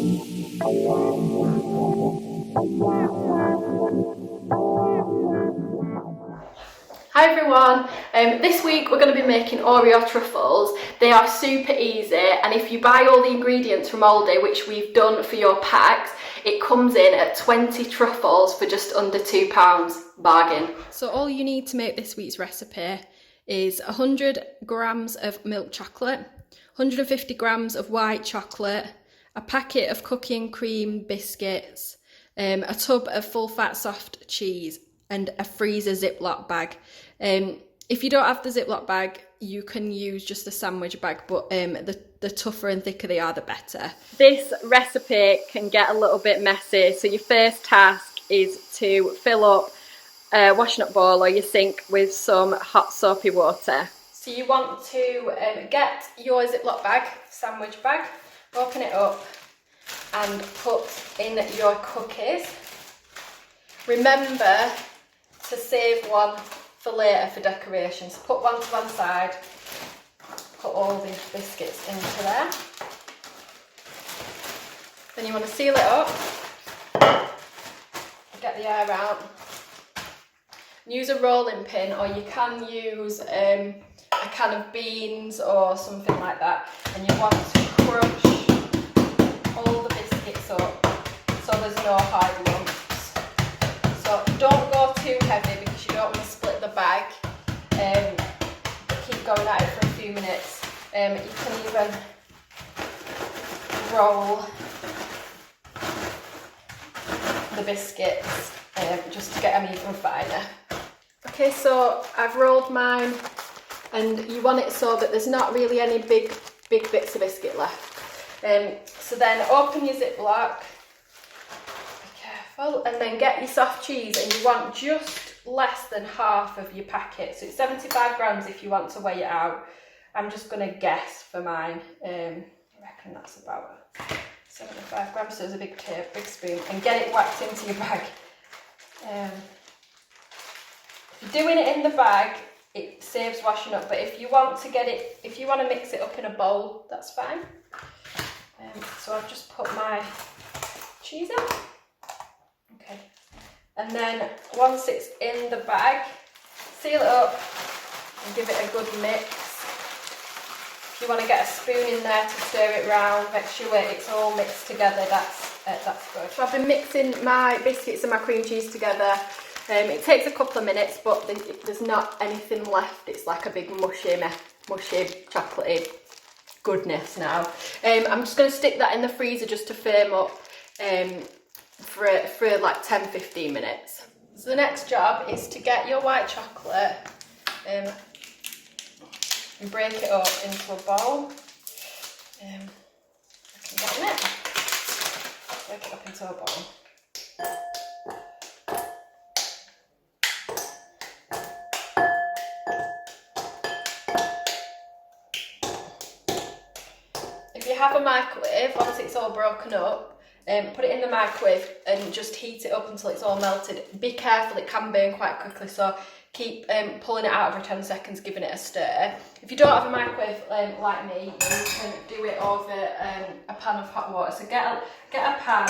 Hi everyone, this week we're going to be making Oreo Truffles. They are super easy, and if you buy all the ingredients from Aldi, which we've done for your packs, it comes in at 20 truffles for just under £2, bargain. So all you need to make this week's recipe is 100 grams of milk chocolate, 150 grams of white chocolate, a packet of cookie and cream biscuits, a tub of full fat soft cheese, and a freezer Ziploc bag. If you don't have the Ziploc bag, you can use just a sandwich bag, but the tougher and thicker they are, the better. This recipe can get a little bit messy, so your first task is to fill up a washing up bowl or your sink with some hot soapy water. So you want to get your Ziploc bag, sandwich bag, open it up and put in your cookies. Remember to save one for later for decoration. So put one to one side, put all the biscuits into there. Then you want to seal it up, get the air out. Use a rolling pin, or you can use a can of beans or something like that. And you want to crush all the biscuits up so there's no hard lumps. So don't go too heavy because you don't want to split the bag. Keep going at it for a few minutes. You can even roll the biscuits just to get them even finer. Okay, so I've rolled mine, and you want it so that there's not really any big bits of biscuit left. So then open your Ziploc. And then get your soft cheese, and you want just less than half of your packet. So it's 75 grams if you want to weigh it out. I'm just going to guess for mine. I reckon that's about 75 grams, so it's a big spoon. And get it whacked into your bag. If you're doing it in the bag, it saves washing up. But if you want to mix it up in a bowl, that's fine. So I've just put my cheese in. Okay, and then once it's in the bag, seal it up and give it a good mix. If you want to get a spoon in there to stir it round, make sure it's all mixed together, that's good. So I've been mixing my biscuits and my cream cheese together. It takes a couple of minutes, but there's not anything left. It's like a big mushy chocolatey goodness now. I'm just going to stick that in the freezer just to firm up for like 10-15 minutes. So the next job is to get your white chocolate and break it up into a bowl. I can get in it. Break it up into a bowl. If you have a microwave, once it's all broken up, put it in the microwave and just heat it up until it's all melted. Be careful, it can burn quite quickly, so keep pulling it out every 10 seconds, giving it a stir. If you don't have a microwave like me, you can do it over a pan of hot water. So get a pan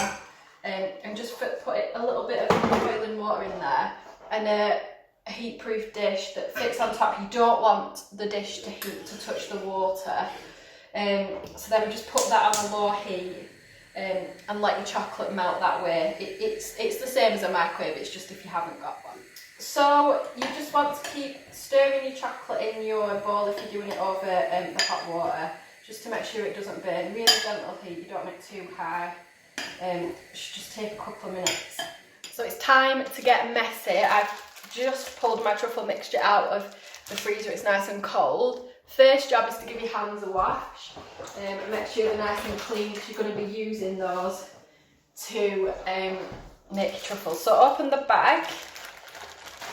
and just put a little bit of boiling water in there, and a heat-proof dish that fits on top. You don't want the dish to heat to touch the water. So then we just put that on a low heat. And let your chocolate melt that way. It's the same as a microwave, it's just if you haven't got one. So you just want to keep stirring your chocolate in your bowl if you're doing it over the hot water, just to make sure it doesn't burn. Really gentle heat, you don't want it too high. It should just take a couple of minutes. So it's time to get messy. I've just pulled my truffle mixture out of the freezer, it's nice and cold. First job is to give your hands a wash and make sure they're nice and clean, because you're going to be using those to make your truffles. So open the bag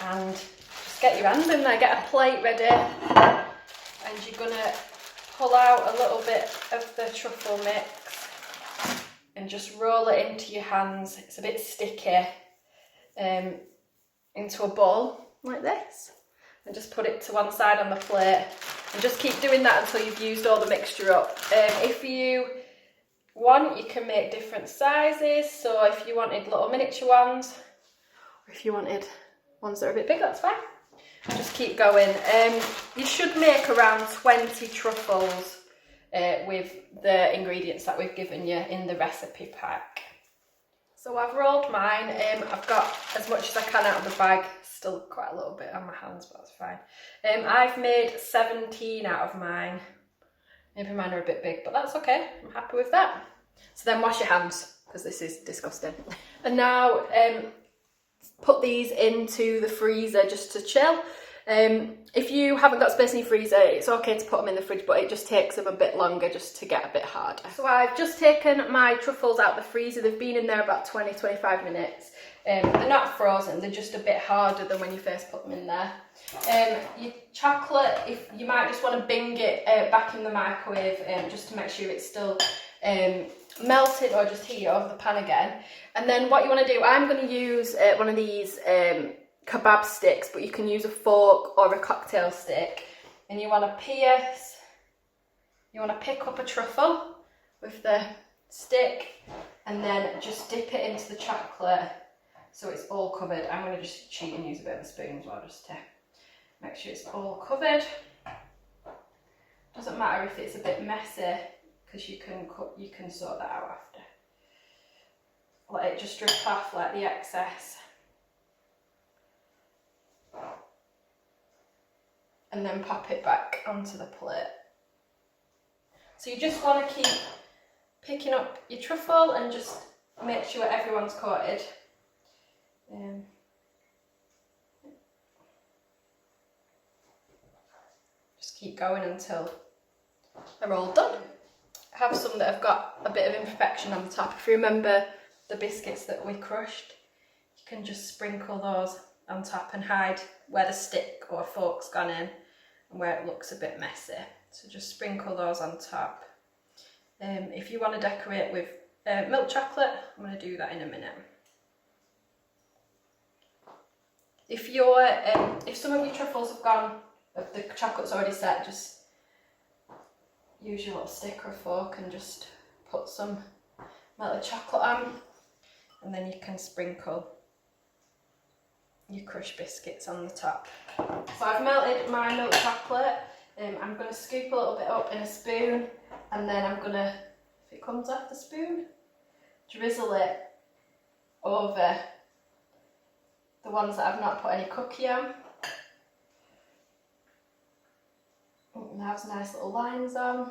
and just get your hands in there, get a plate ready, and you're going to pull out a little bit of the truffle mix and just roll it into your hands. It's a bit sticky, into a bowl like this, and just put it to one side on the plate. And just keep doing that until you've used all the mixture up. If you one, you can make different sizes. So if you wanted little miniature ones, or if you wanted ones that are a bit bigger, that's fine. Just keep going. You should make around 20 truffles with the ingredients that we've given you in the recipe pack. So I've rolled mine. I've got as much as I can out of the bag. Still quite a little bit on my hands, but that's fine. I've made 17 out of mine. Maybe mine are a bit big, but that's okay. I'm happy with that. So then wash your hands, because this is disgusting. And now put these into the freezer just to chill. If you haven't got space in your freezer, it's okay to put them in the fridge, but it just takes them a bit longer just to get a bit harder. So I've just taken my truffles out the freezer. They've been in there about 20-25 minutes. They're not frozen, they're just a bit harder than when you first put them in there. Your chocolate, if you might just want to bing it back in the microwave just to make sure it's still melted, or just heat it over the pan again. And then what you want to do, I'm going to use one of these kebab sticks, but you can use a fork or a cocktail stick, and you want to pierce, you want to pick up a truffle with the stick and then just dip it into the chocolate so it's all covered. I'm going to just cheat and use a bit of a spoon as well, just to make sure it's all covered. Doesn't matter if it's a bit messy, because you can sort that out after. Let it just drip off like the excess. And then pop it back onto the plate. So you just want to keep picking up your truffle and just make sure everyone's coated. Just keep going until they're all done. I have some that have got a bit of imperfection on the top. If you remember the biscuits that we crushed, you can just sprinkle those on top and hide where the stick or fork's gone in and where it looks a bit messy. So just sprinkle those on top. If you want to decorate with milk chocolate, I'm going to do that in a minute. If some of your truffles have gone, if the chocolate's already set, just use your little stick or fork and just put some melted chocolate on, and then you can sprinkle your crushed biscuits on the top. So I've melted my milk chocolate. I'm going to scoop a little bit up in a spoon, and then I'm going to, if it comes off the spoon, drizzle it over the ones that I've not put any cookie on. And it has nice little lines on.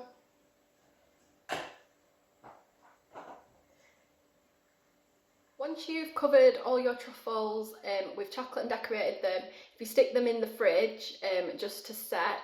Once you've covered all your truffles with chocolate and decorated them, if you stick them in the fridge just to set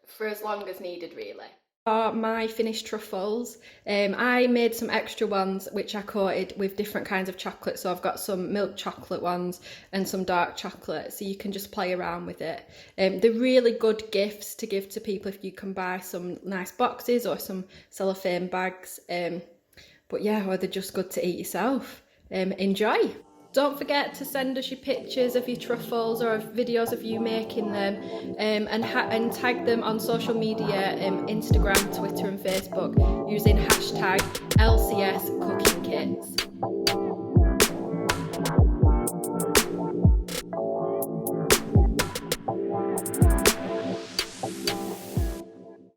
for as long as needed, really. For my finished truffles, I made some extra ones which I coated with different kinds of chocolate. So I've got some milk chocolate ones and some dark chocolate, so you can just play around with it. They're really good gifts to give to people if you can buy some nice boxes or some cellophane bags. But yeah, or they're just good to eat yourself. Enjoy! Don't forget to send us your pictures of your truffles or videos of you making them, and tag them on social media, Instagram, Twitter and Facebook using hashtag LCS Cooking Kits.